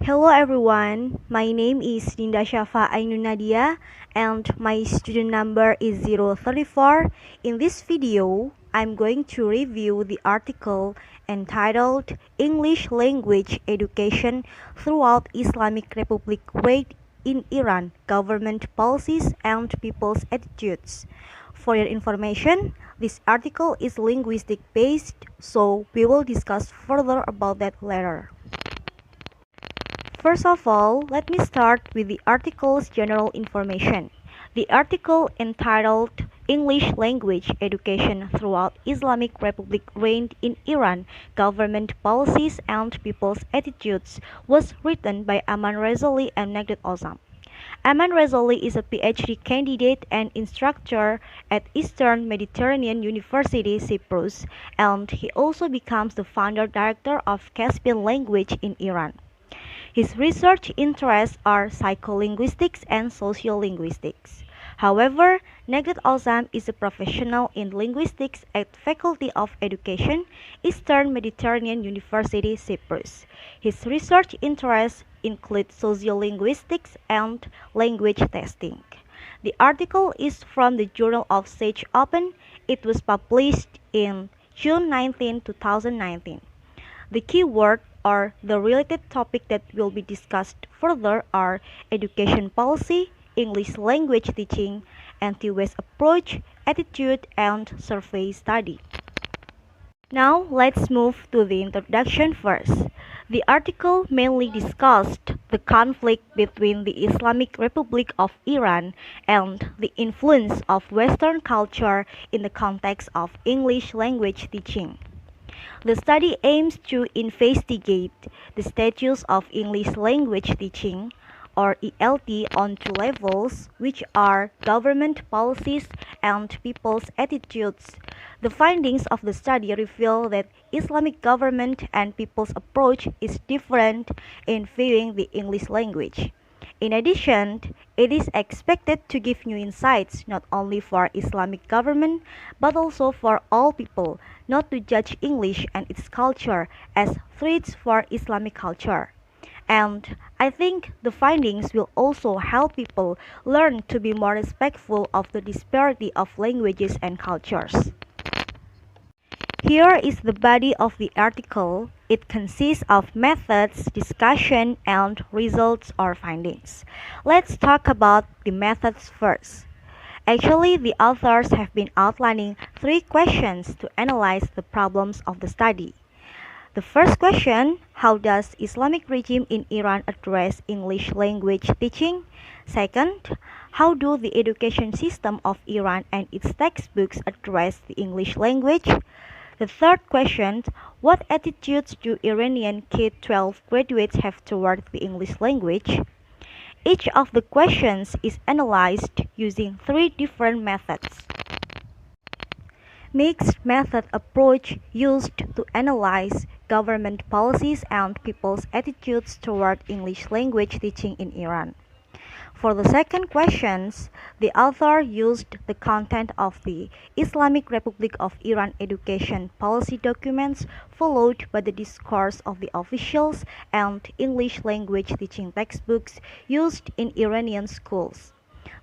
Hello everyone, my name is Ninda Syafa Ainun Nadya and my student number is 034. In this video, I'm going to review the article entitled English Language Education Throughout Islamic Republic Rate in Iran, Government Policies and People's Attitudes. For your information, this article is linguistic based, so we will discuss further about that later. First of all, let me start with the article's general information. The article entitled English Language Education Throughout Islamic Republic Reigned in Iran, Government Policies and People's Attitudes was written by Aman Rezoli and Negdet Ozam. Aman Rezoli is a PhD candidate and instructor at Eastern Mediterranean University, Cyprus, and he also becomes the founder director of Caspian Language in Iran. His research interests are psycholinguistics and sociolinguistics. However, Negdet Ozam is a professional in linguistics at Faculty of Education, Eastern Mediterranean University, Cyprus. His research interests include sociolinguistics and language testing. The article is from the Journal of Sage Open. It was published in June 19, 2019. The keyword or the related topic that will be discussed further are education policy, English language teaching, anti-West approach, attitude, and survey study. Now let's move to the introduction first. The article mainly discussed the conflict between the Islamic Republic of Iran and the influence of Western culture in the context of English language teaching. The study aims to investigate the status of English language teaching, or ELT, on two levels, which are government policies and people's attitudes. The findings of the study reveal that Islamic government and people's approach is different in viewing the English language. In addition, it is expected to give new insights not only for Islamic government but also for all people, not to judge English and its culture as threats for Islamic culture. And I think the findings will also help people learn to be more respectful of the disparity of languages and cultures. Here is the body of the article. It consists of methods, discussion, and results or findings. Let's talk about the methods first. Actually, the authors have been outlining 3 questions to analyze the problems of the study. The first question, how does Islamic regime in Iran address English language teaching? Second, how do the education system of Iran and its textbooks address the English language? The third question, what attitudes do Iranian K-12 graduates have toward the English language? Each of the questions is analyzed using 3 different methods. Mixed method approach used to analyze government policies and people's attitudes toward English language teaching in Iran. For the second questions, the author used the content of the Islamic Republic of Iran education policy documents followed by the discourse of the officials and English language teaching textbooks used in Iranian schools.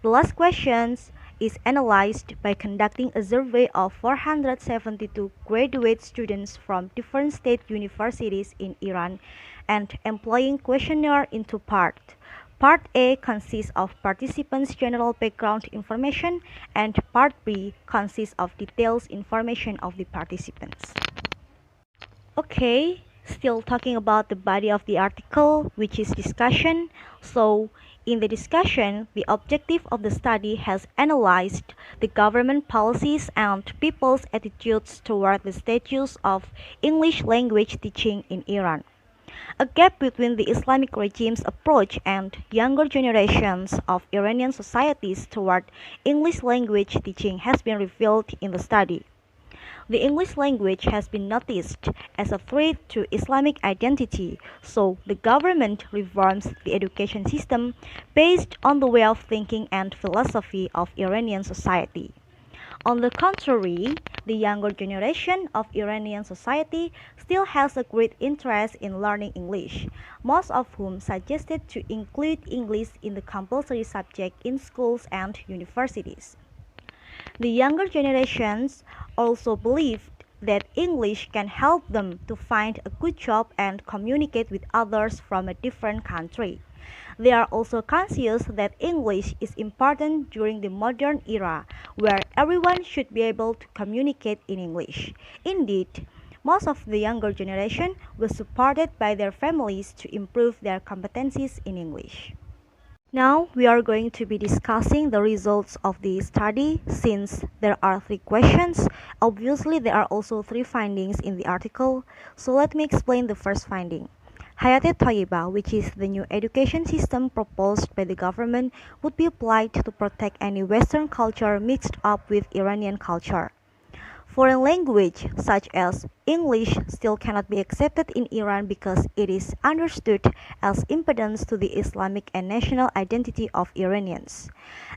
The last questions is analyzed by conducting a survey of 472 graduate students from different state universities in Iran and employing questionnaire into parts. Part A consists of participants' general background information and Part B consists of details information of the participants. Okay, still talking about the body of the article, which is discussion. So, in the discussion, the objective of the study has analyzed the government policies and people's attitudes toward the status of English language teaching in Iran. A gap between the Islamic regime's approach and younger generations of Iranian societies toward English language teaching has been revealed in the study. The English language has been noticed as a threat to Islamic identity, so the government reforms the education system based on the way of thinking and philosophy of Iranian society. On the contrary, the younger generation of Iranian society still has a great interest in learning English, most of whom suggested to include English in the compulsory subject in schools and universities. The younger generations also believed that English can help them to find a good job and communicate with others from a different country. They are also conscious that English is important during the modern era, where everyone should be able to communicate in English. Indeed, most of the younger generation was supported by their families to improve their competencies in English. Now we are going to be discussing the results of the study. Since there are three questions, obviously there are also three findings in the article. So let me explain the first finding. Hayat Tayyiba, which is the new education system proposed by the government, would be applied to protect any Western culture mixed up with Iranian culture. Foreign language such as English still cannot be accepted in Iran because it is understood as impedance to the Islamic and national identity of Iranians.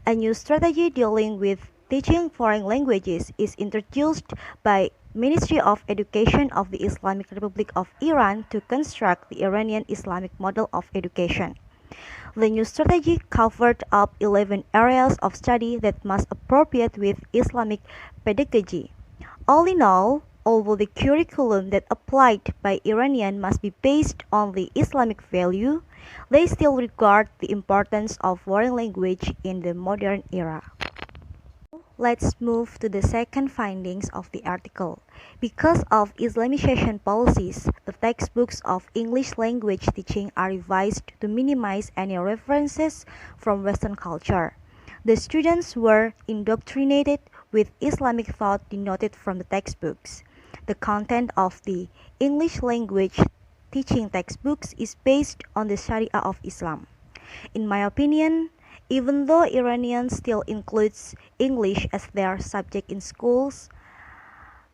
A new strategy dealing with teaching foreign languages is introduced by Ministry of Education of the Islamic Republic of Iran to construct the Iranian Islamic model of education. The new strategy covered up 11 areas of study that must appropriate with Islamic pedagogy. All in all, although the curriculum that applied by Iranian must be based on the Islamic value, they still regard the importance of foreign language in the modern era. Let's move to the second findings of the article. Because of Islamization policies, the textbooks of English language teaching are revised to minimize any references from Western culture. The students were indoctrinated with Islamic thought denoted from the textbooks. The content of the English language teaching textbooks is based on the Sharia of Islam. In my opinion, even though Iranian still includes English as their subject in schools,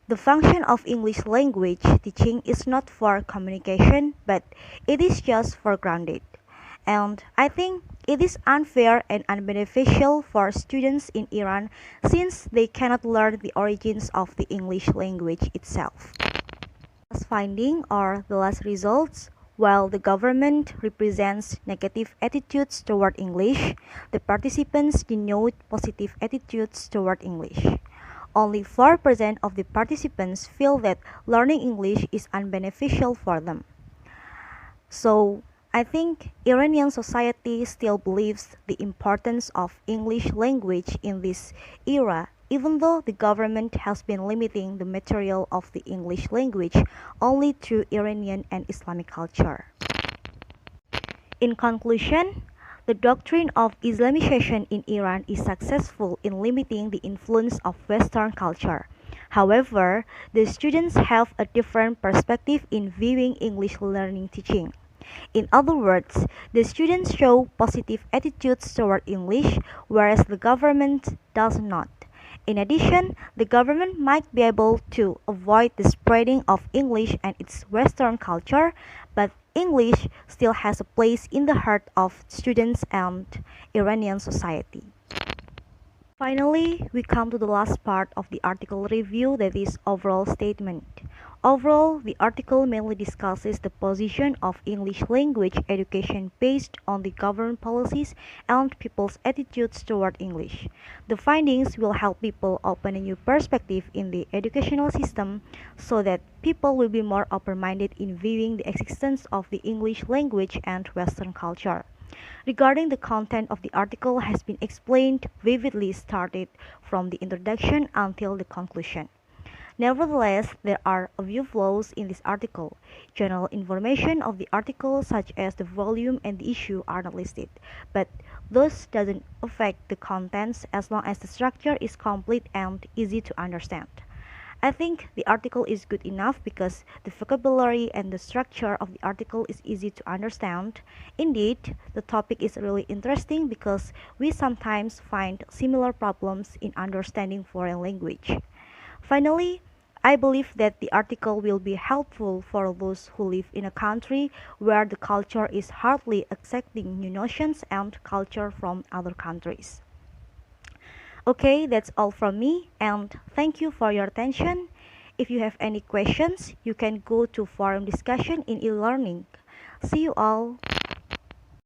the function of English language teaching is not for communication, but it is just for grounded. And I think it is unfair and unbeneficial for students in Iran since they cannot learn the origins of the English language itself. Last finding or the last results, while the government represents negative attitudes toward English, the participants denote positive attitudes toward English. Only 4% of the participants feel that learning English is unbeneficial for them. So, I think Iranian society still believes the importance of English language in this era, even though the government has been limiting the material of the English language only to Iranian and Islamic culture. In conclusion, the doctrine of Islamization in Iran is successful in limiting the influence of Western culture. However, the students have a different perspective in viewing English learning teaching. In other words, the students show positive attitudes toward English, whereas the government does not. In addition, the government might be able to avoid the spreading of English and its Western culture, but English still has a place in the heart of students and Iranian society. Finally, we come to the last part of the article review, that is overall statement. Overall, the article mainly discusses the position of English language education based on the government policies and people's attitudes toward English. The findings will help people open a new perspective in the educational system so that people will be more open-minded in viewing the existence of the English language and Western culture. Regarding the content of the article has been explained vividly started from the introduction until the conclusion. Nevertheless, there are a few flaws in this article. General information of the article such as the volume and the issue are not listed, but those doesn't affect the contents as long as the structure is complete and easy to understand. I think the article is good enough because the vocabulary and the structure of the article is easy to understand. Indeed, the topic is really interesting because we sometimes find similar problems in understanding foreign language. Finally, I believe that the article will be helpful for those who live in a country where the culture is hardly accepting new notions and culture from other countries. Okay, that's all from me, and thank you for your attention. If you have any questions, you can go to forum discussion in e-learning. See you all.